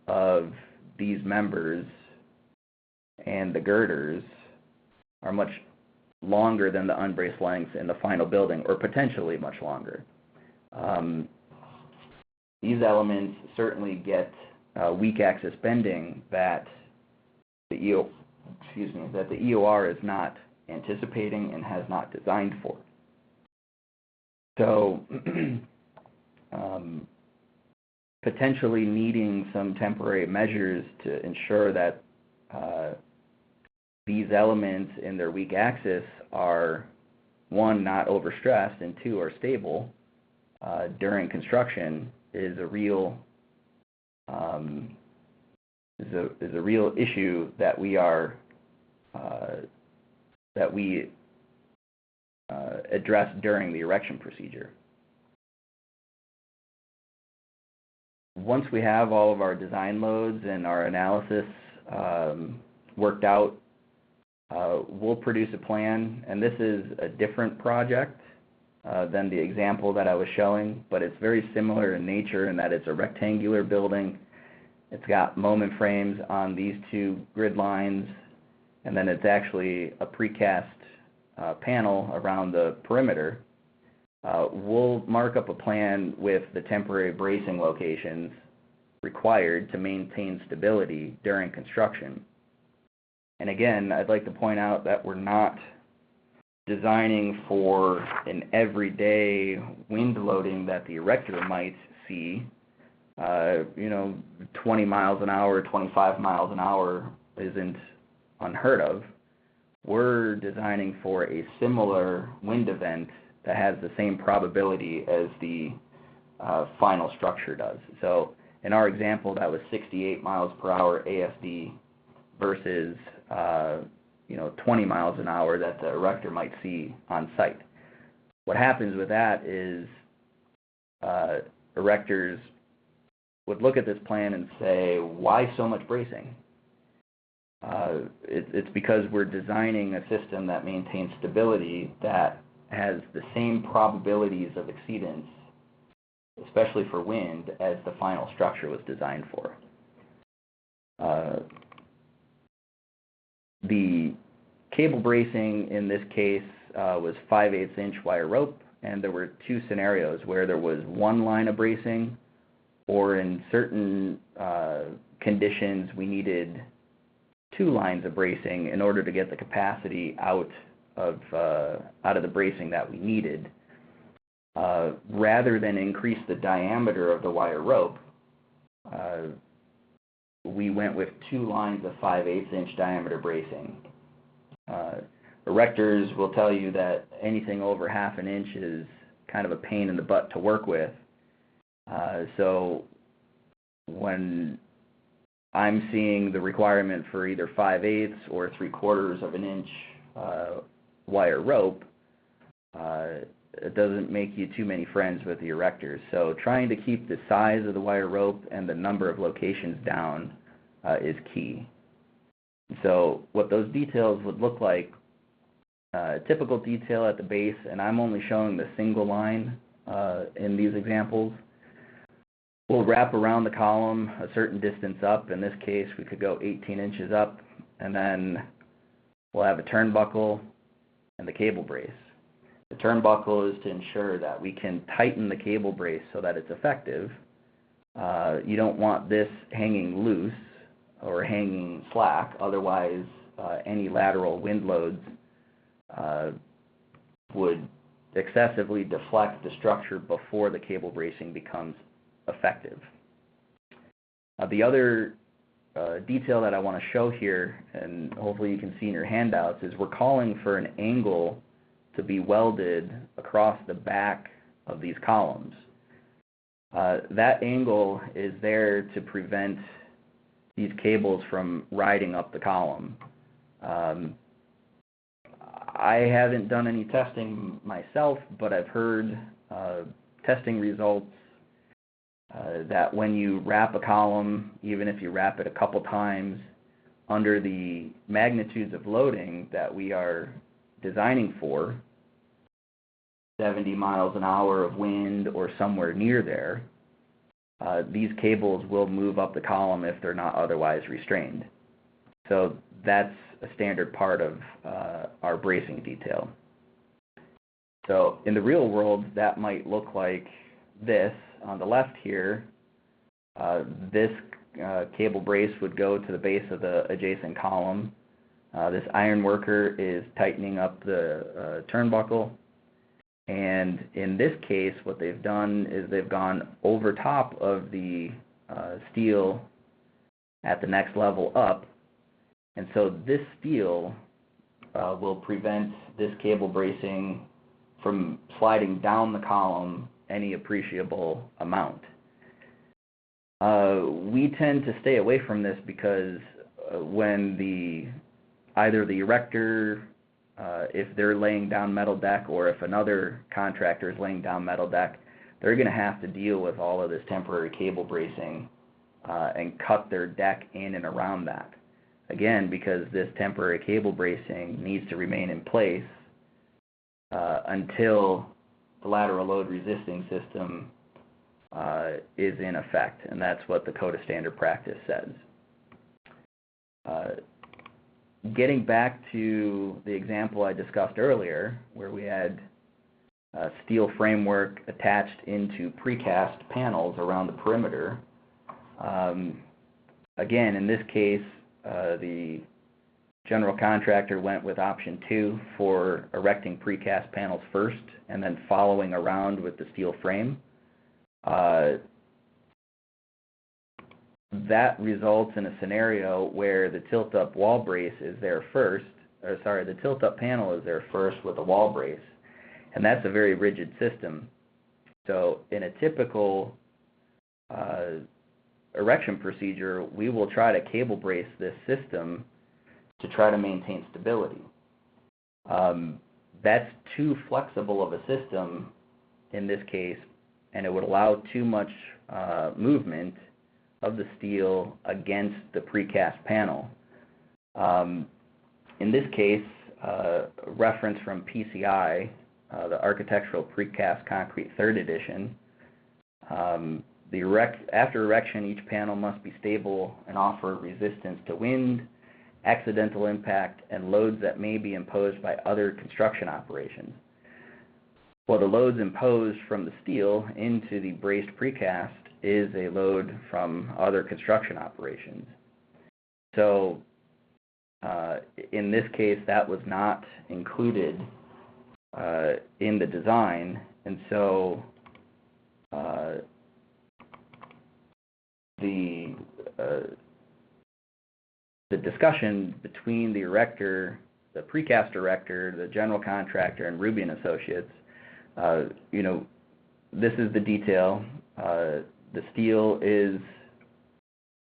of these members and the girders are much longer than the unbraced lengths in the final building, or potentially much longer. These elements certainly get weak axis bending that the EOR is not anticipating and has not designed for. So potentially needing some temporary measures to ensure that these elements in their weak axis are, one, not overstressed, and two, are stable during construction is a real issue that we are address during the erection procedure. Once we have all of our design loads and our analysis worked out, we'll produce a plan, and this is a different project than the example that I was showing, but it's very similar in nature in that it's a rectangular building. It's got moment frames on these two grid lines, and then it's actually a precast panel around the perimeter. We'll mark up a plan with the temporary bracing locations required to maintain stability during construction. And again, I'd like to point out that we're not designing for an everyday wind loading that the erector might see. 20 miles an hour, 25 miles an hour isn't unheard of. We're designing for a similar wind event that has the same probability as the final structure does. So in our example, that was 68 miles per hour ASD versus 20 miles an hour that the erector might see on site. What happens with that is erectors would look at this plan and say, why so much bracing? It's because we're designing a system that maintains stability that has the same probabilities of exceedance, especially for wind, as the final structure was designed for. The cable bracing in this case was 5/8 inch wire rope, and there were two scenarios where there was one line of bracing, or in certain conditions we needed two lines of bracing in order to get the capacity out of the bracing that we needed. Rather than increase the diameter of the wire rope, we went with two lines of 5/8 inch diameter bracing. Erectors will tell you that anything over half an inch is kind of a pain in the butt to work with. So when I'm seeing the requirement for either 5/8 or 3/4 of an inch wire rope, it doesn't make you too many friends with the erectors. So trying to keep the size of the wire rope and the number of locations down is key. So what those details would look like, typical detail at the base, and I'm only showing the single line in these examples. We'll wrap around the column a certain distance up. In this case, we could go 18 inches up, and then we'll have a turnbuckle and the cable brace. The turnbuckle is to ensure that we can tighten the cable brace so that it's effective. You don't want this hanging loose or hanging slack, otherwise any lateral wind loads would excessively deflect the structure before the cable bracing becomes effective. The other detail that I want to show here, and hopefully you can see in your handouts, is we're calling for an angle to be welded across the back of these columns. That angle is there to prevent these cables from riding up the column. I haven't done any testing myself, but I've heard testing results that when you wrap a column, even if you wrap it a couple times, under the magnitudes of loading that we are designing for, 70 miles an hour of wind or somewhere near there, these cables will move up the column if they're not otherwise restrained. So that's a standard part of our bracing detail. So in the real world, that might look like this. On the left here, this cable brace would go to the base of the adjacent column. This iron worker is tightening up the turnbuckle. And in this case, what they've done is they've gone over top of the steel at the next level up. And so this steel will prevent this cable bracing from sliding down the column any appreciable amount. We tend to stay away from this because when either the erector, if they're laying down metal deck, or if another contractor is laying down metal deck, they're going to have to deal with all of this temporary cable bracing and cut their deck in and around that. Again, because this temporary cable bracing needs to remain in place until the lateral load resisting system is in effect, and that's what the Code of Standard Practice says. Getting back to the example I discussed earlier, where we had steel framework attached into precast panels around the perimeter, again, in this case, the general contractor went with option 2 for erecting precast panels first and then following around with the steel frame. That results in a scenario where the tilt-up wall brace is there first, the tilt-up panel is there first with a wall brace, and that's a very rigid system. So in a typical erection procedure, we will try to cable brace this system to try to maintain stability. That's too flexible of a system in this case, and it would allow too much movement of the steel against the precast panel. In this case, reference from PCI, the Architectural Precast Concrete 3rd Edition, after erection, each panel must be stable and offer resistance to wind, accidental impact, and loads that may be imposed by other construction operations. Well, the loads imposed from the steel into the braced precast is a load from other construction operations. So in this case, that was not included in the design, and so the discussion between the erector, the precast erector, the general contractor, and Ruby & Associates, this is the detail. The steel is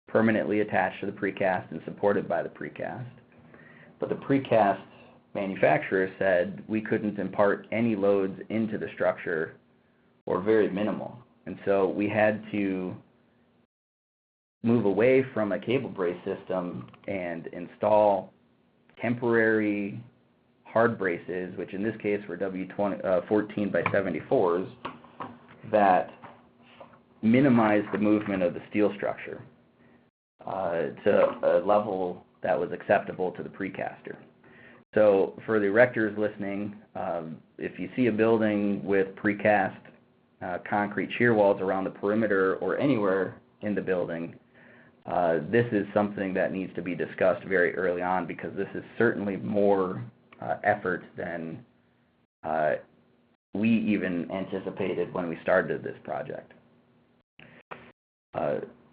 permanently attached to the precast and supported by the precast. But the precast manufacturer said we couldn't impart any loads into the structure, or very minimal. And so we had to move away from a cable brace system and install temporary hard braces, which in this case were W14 by 74s, that minimize the movement of the steel structure to a level that was acceptable to the precaster. So for the erectors listening, if you see a building with precast concrete shear walls around the perimeter or anywhere in the building, this is something that needs to be discussed very early on, because this is certainly more effort than we even anticipated when we started this project.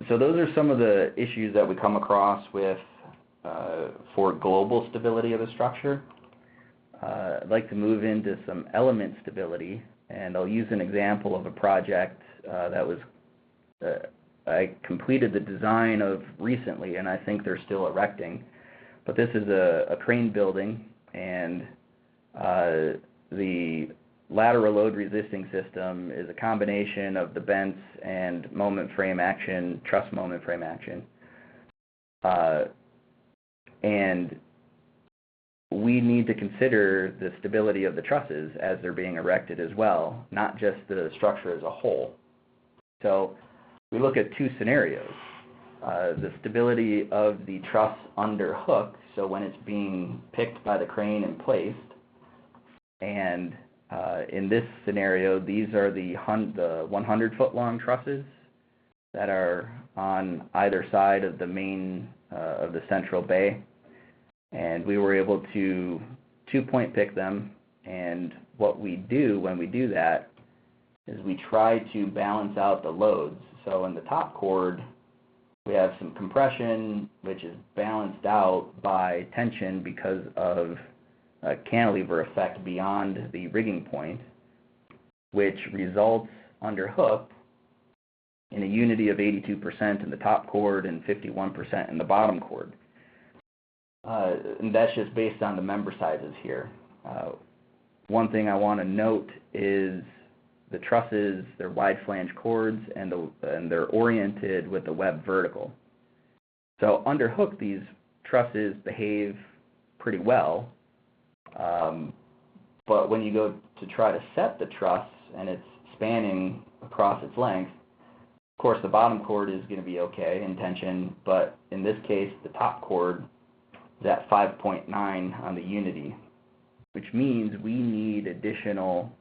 So those are some of the issues that we come across with for global stability of the structure. I'd like to move into some element stability, and I'll use an example of a project that was I completed the design of recently, and I think they're still erecting. But this is a crane building, and the lateral load resisting system is a combination of the bents and moment frame action, truss moment frame action. And we need to consider the stability of the trusses as they're being erected as well, not just the structure as a whole. So we look at two scenarios. The stability of the truss under hook, so when it's being picked by the crane and placed, and in this scenario, these are the 100-foot long trusses that are on either side of the main, of the central bay. And we were able to two-point pick them, and what we do when we do that is we try to balance out the loads. So in the top chord, we have some compression, which is balanced out by tension because of a cantilever effect beyond the rigging point, which results under hook in a unity of 82% in the top chord and 51% in the bottom chord. And that's just based on the member sizes here. One thing I want to note is the trusses, they're wide flange chords, and they're oriented with the web vertical. So under hook, these trusses behave pretty well, but when you go to try to set the truss and it's spanning across its length, of course the bottom chord is going to be okay in tension, but in this case the top chord is at 5.9 on the unity, which means we need additional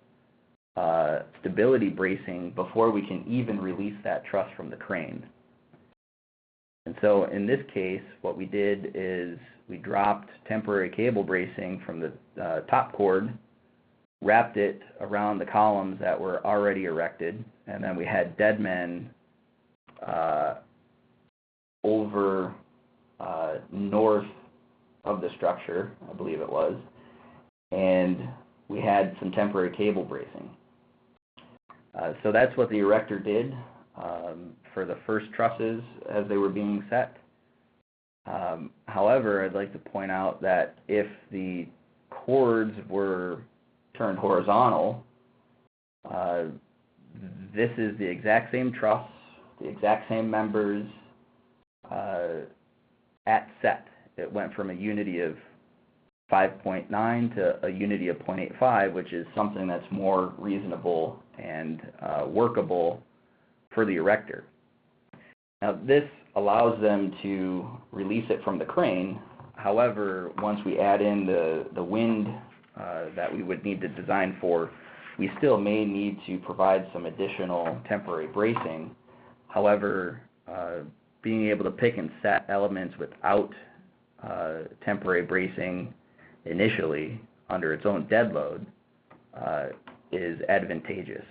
stability bracing before we can even release that truss from the crane. And so in this case, what we did is we dropped temporary cable bracing from the top chord, wrapped it around the columns that were already erected, and then we had dead men over north of the structure, I believe it was, and we had some temporary cable bracing. So that's what the erector did for the first trusses as they were being set. However, I'd like to point out that if the cords were turned horizontal, this is the exact same truss, the exact same members at set. It went from a unity of 5.9 to a unity of 0.85, which is something that's more reasonable and workable for the erector. Now, this allows them to release it from the crane. However, once we add in the wind that we would need to design for, we still may need to provide some additional temporary bracing. However, being able to pick and set elements without temporary bracing initially under its own dead load is advantageous.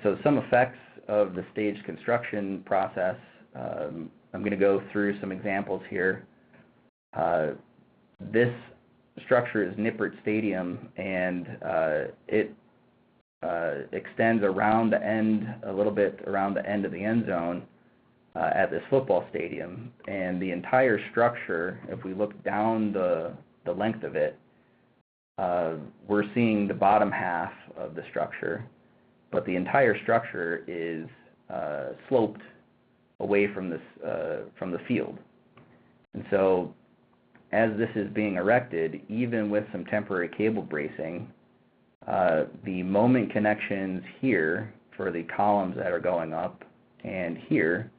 So some effects of the staged construction process, I'm going to go through some examples here. This structure is Nippert Stadium, and it extends around the end, a little bit around the end of the end zone at this football stadium. And the entire structure, if we look down the length of it, we're seeing the bottom half of the structure, but the entire structure is sloped away from the field. And so as this is being erected, even with some temporary cable bracing, the moment connections here for the columns that are going up and here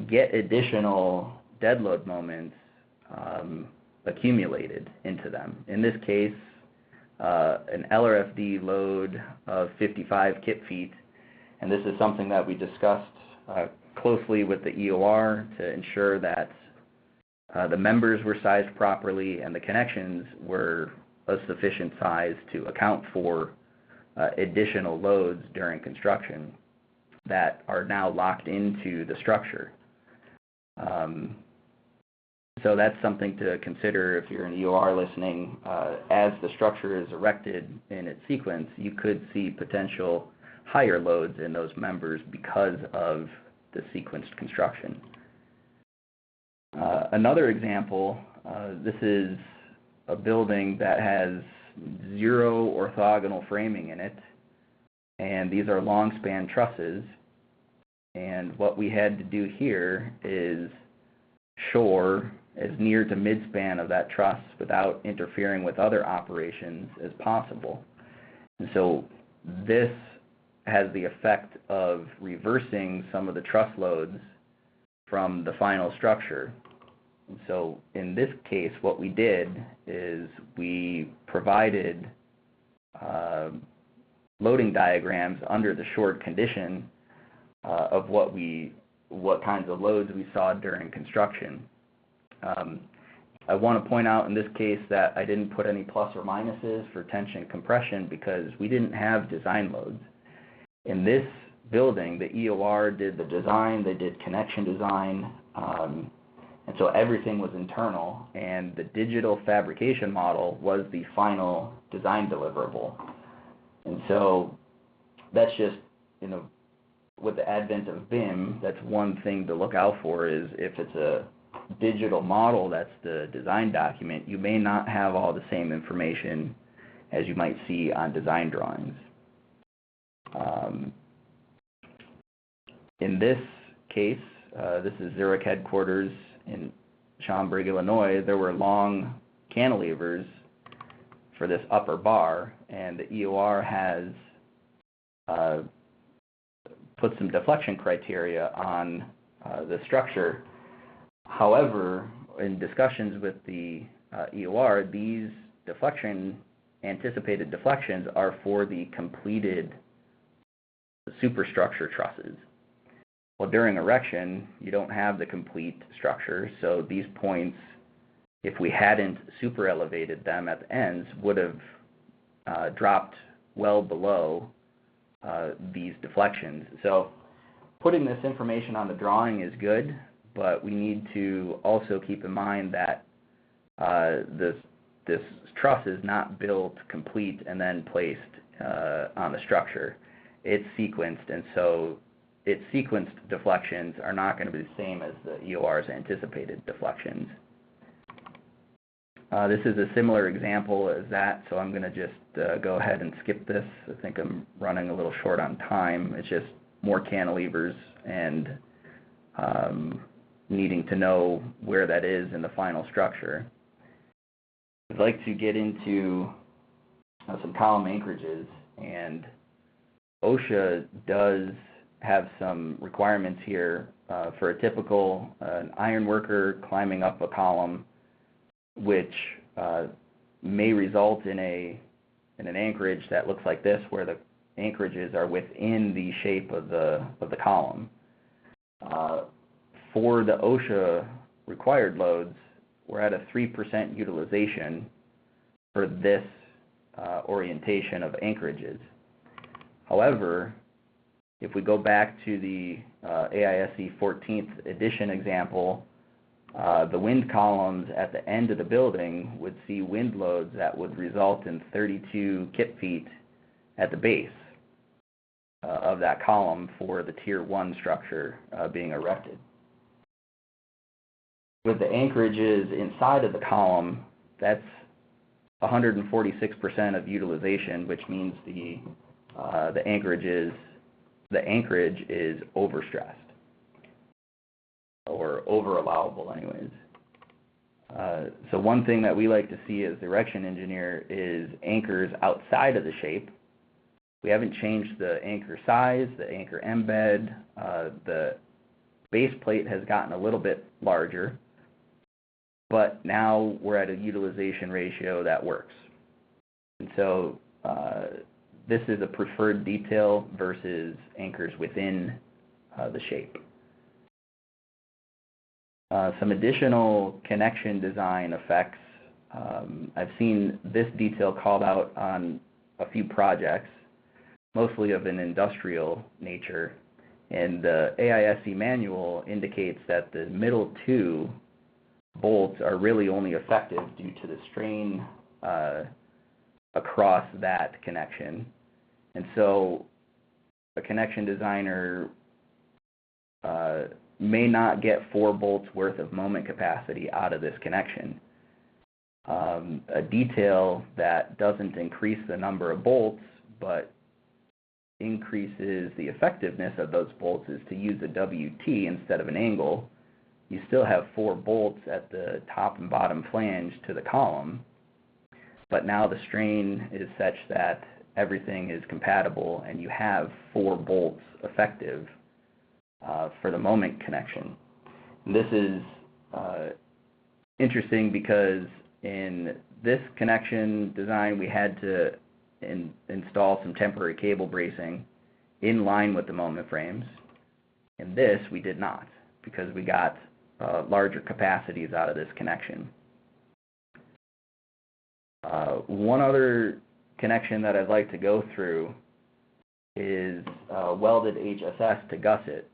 get additional dead load moments accumulated into them. In this case, an LRFD load of 55 kip feet, and this is something that we discussed closely with the EOR to ensure that the members were sized properly and the connections were of sufficient size to account for additional loads during construction that are now locked into the structure. so that's something to consider if you're an EOR listening. As the structure is erected in its sequence, you could see potential higher loads in those members because of the sequenced construction. Another example, this is a building that has 0 orthogonal framing in it, and these are long span trusses. And what we had to do here is shore as near to midspan of that truss without interfering with other operations as possible. And so this has the effect of reversing some of the truss loads from the final structure. And so in this case, what we did is we provided loading diagrams under the shored condition of what kinds of loads we saw during construction. I want to point out in this case that I didn't put any plus or minuses for tension compression because we didn't have design loads. In this building, the EOR did the design, they did connection design, and so everything was internal, and the digital fabrication model was the final design deliverable. And so that's just, with the advent of BIM, that's one thing to look out for is if it's a digital model that's the design document, you may not have all the same information as you might see on design drawings. In this case, this is Zurich headquarters in Schaumburg, Illinois. There were long cantilevers for this upper bar, and the EOR has put some deflection criteria on the structure. However, in discussions with the EOR, these anticipated deflections are for the completed superstructure trusses. Well, during erection, you don't have the complete structure, so these points, if we hadn't super elevated them at the ends, would have dropped well below these deflections. So putting this information on the drawing is good, but we need to also keep in mind that this truss is not built complete and then placed on the structure. It's sequenced, and so its sequenced deflections are not going to be the same as the EOR's anticipated deflections. This is a similar example as that, so I'm going to just go ahead and skip this. I think I'm running a little short on time. It's just more cantilevers and needing to know where that is in the final structure. I'd like to get into some column anchorages, and OSHA does have some requirements here for a typical iron worker climbing up a column, which may result in an anchorage that looks like this, where the anchorages are within the shape of the column. For the OSHA required loads, we're at a 3% utilization for this orientation of anchorages. However, if we go back to the AISC 14th edition example, the wind columns at the end of the building would see wind loads that would result in 32 kip feet at the base of that column for the Tier 1 structure being erected. With the anchorages inside of the column, that's 146% of utilization, which means the anchorage is overstressed, or over allowable anyways. So one thing that we like to see as the erection engineer is anchors outside of the shape. We haven't changed the anchor size, the anchor embed. The base plate has gotten a little bit larger, but now we're at a utilization ratio that works. And so this is a preferred detail versus anchors within the shape. Some additional connection design effects. I've seen this detail called out on a few projects, mostly of an industrial nature, and the AISC manual indicates that the middle two bolts are really only effective due to the strain across that connection. And so a connection designer may not get 4 bolts worth of moment capacity out of this connection. A detail that doesn't increase the number of bolts but increases the effectiveness of those bolts is to use a WT instead of an angle. You still have 4 bolts at the top and bottom flange to the column, but now the strain is such that everything is compatible and you have 4 bolts effective for the moment connection. And this is interesting because in this connection design we had to install some temporary cable bracing in line with the moment frames. In this we did not, because we got larger capacities out of this connection. One other connection that I'd like to go through is welded HSS to gusset.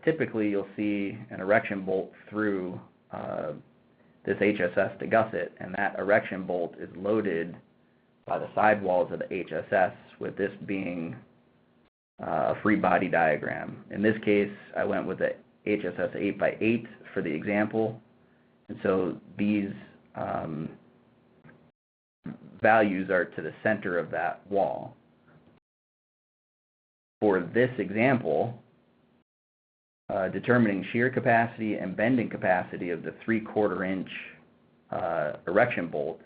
Typically you'll see an erection bolt through this HSS to gusset, and that erection bolt is loaded by the sidewalls of the HSS, with this being a free body diagram. In this case I went with the HSS 8x8 for the example, and so these values are to the center of that wall. For this example, determining shear capacity and bending capacity of the 3/4 inch erection bolt,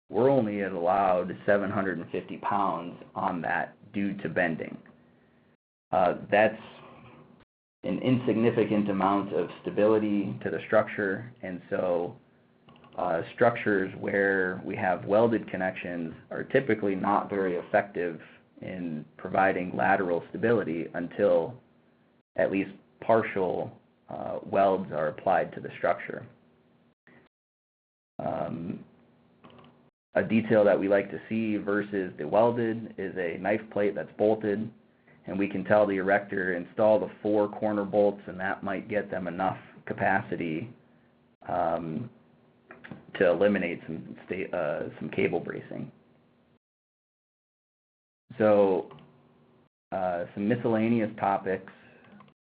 we're only allowed 750 pounds on that due to bending. That's an insignificant amount of stability to the structure, and so structures where we have welded connections are typically not very effective in providing lateral stability until at least partial welds are applied to the structure. A detail that we like to see versus the welded is a knife plate that's bolted, and we can tell the erector install the 4 corner bolts, and that might get them enough capacity to eliminate some cable bracing. So some miscellaneous topics.